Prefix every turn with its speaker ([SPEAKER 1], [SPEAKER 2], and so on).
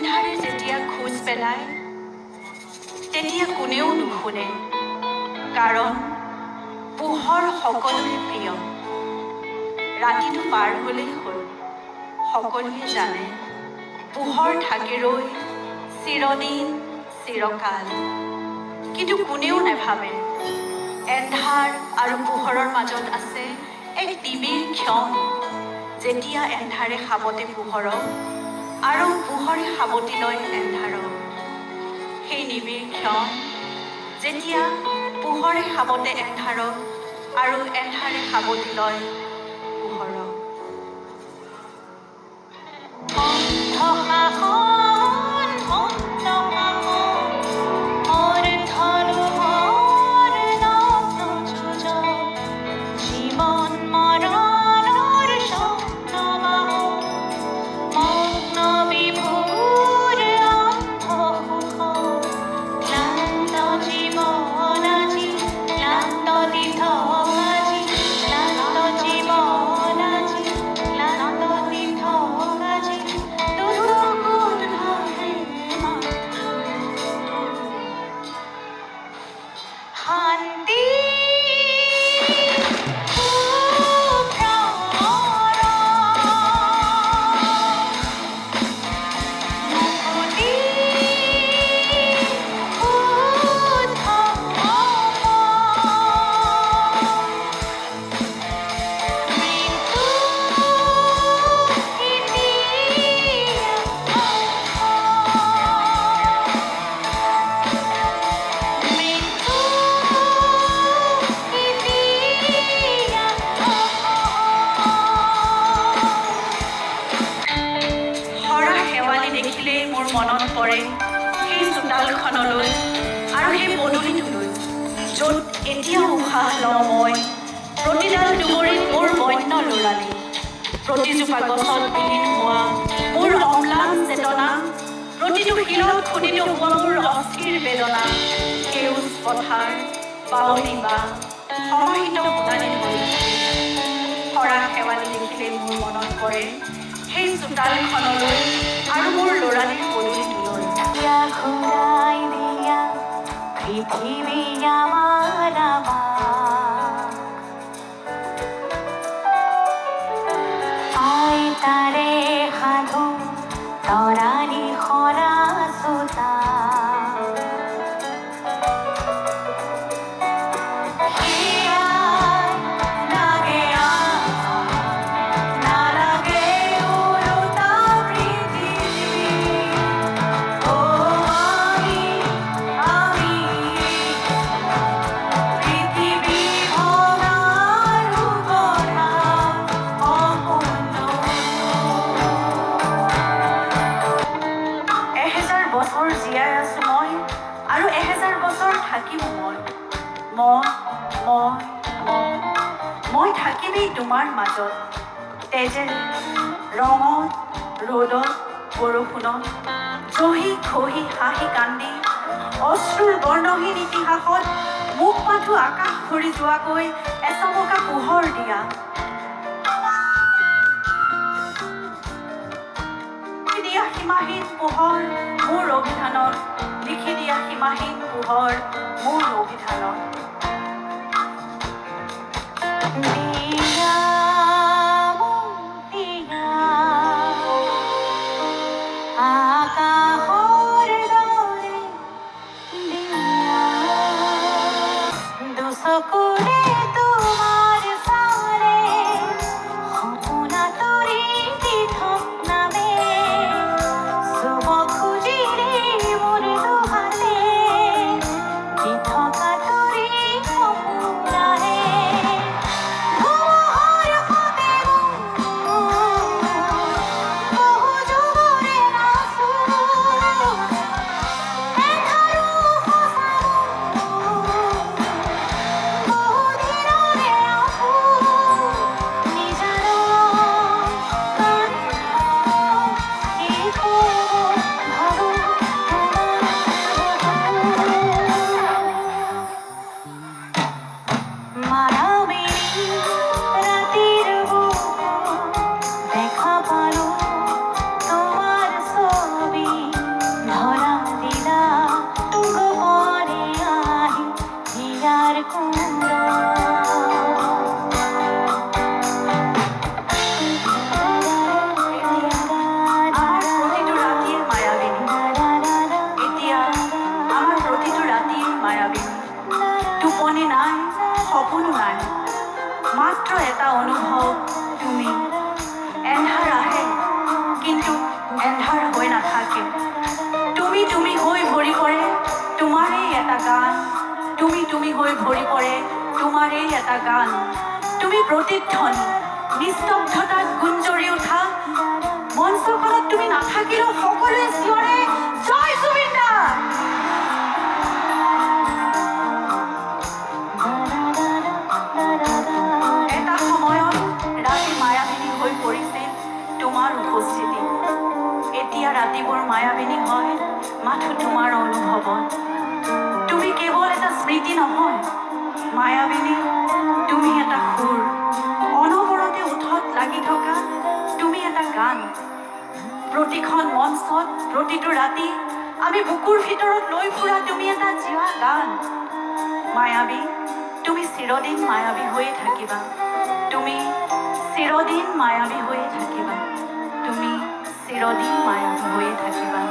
[SPEAKER 1] এন্ধাৰে যেতিয়া খোজ পেলায় তেতিয়া কোনেও নুশুনে, কাৰণ পোহৰ সকলোৰে প্ৰিয়। ৰাতিটো পাৰ হ'লেই হ'ল, সকলোৱে জানে পোহৰ থাকে ৰৈ চিৰদিন চিৰকাল। কিন্তু কোনেও নাভাবে এন্ধাৰ আৰু পোহৰৰ মাজত আছে এক নিবিড় ক্ষণ, যেতিয়া এন্ধাৰে সাবতে পোহৰক আৰু পোহৰে সাবতি লয় এন্ধাৰক। সেই নিবিড় ক্ষণ, যেতিয়া পোহৰে সাবতে এন্ধাৰক আৰু এন্ধাৰে সাবতি লয় পোহৰক। মনত পৰে সেই চোতালখনলৈ আৰু সেই পদূলিটোলৈ, য'ত এতিয়া উশাহ লওঁ মই। প্ৰতিডাল দুবৰিত মোৰ বন্য ল'ৰালি, প্ৰতিজোপা গছত বিলীন হোৱা মোৰ অম্লান চেতনা, প্ৰতিটো শিৰত খুন্দিটো হোৱা মোৰ অস্থিৰ বেদনা। সেউজ পথাৰ, বাৱনী বা সমাহিত ভোটানী হৈ সৰা শেৱালি দেখিলে মোৰ মনত পৰে সেই চোতালখনলৈ আৰু মোৰ ল'ৰালিৰ পদূলিটোলৈ।
[SPEAKER 2] ঘূৰাই দিয়া পৃথিৱী আমাৰ আইতাৰে সাধু তৰালি সৰা চোতা।
[SPEAKER 1] মই থাকিমেই তোমাৰ মাজত, তেজেৰে ৰঙত ৰ'দত বৰষুণত, জহি খহি হাঁহি কান্দি অশ্ৰুৰ বৰ্ণহীন ইতিহাসত মুখ মাথো আকাশ ভৰি যোৱাকৈ এচমকা পোহৰ দিয়া। দিয়া সীমাহীন পোহৰ মোৰ অভিধানত, লিখি দিয়া সীমাহীন পোহৰ মোৰ অভিধানত।
[SPEAKER 2] Oh
[SPEAKER 1] এন্ধাৰ হৈ নাথাকে তুমি তুমি হৈ ভৰি পৰে তোমাৰেই এটা গান তুমি হৈ ভৰি পৰে তোমাৰেই এটা গান তুমি প্ৰতিধ্বনি নিস্তব্ধতাত গুঞ্জৰি উঠা মঞ্চখনত তুমি নাথাকিলেও সকলোৱে চিঞৰে জয় জুবিন দা এটা সময়ত ৰাতি মায়াবিনী হৈ পৰিছিল তোমাৰ উপস্থিতি এতিয়া ৰাতিবোৰ মায়াবিনী হয় মাথো তোমাৰ অনুভৱত তুমি কেৱল এটা স্মৃতি নহয় মায়াবিনী তুমি এটা সুৰ অনবৰতে ওঠত লাগি থকা তুমি এটা গান প্ৰতিখন মঞ্চত প্ৰতিটো ৰাতি আমি বুকুৰ ভিতৰত লৈ ফুৰা তুমি এটা জীৱা গান মায়াবী তুমি চিৰদিন মায়াবী হৈয়ে থাকিবা তুমি চিৰদিন মায়াবী হৈয়ে থাকিবা তুমি চিৰদিন মায়াবী হৈয়ে থাকিবা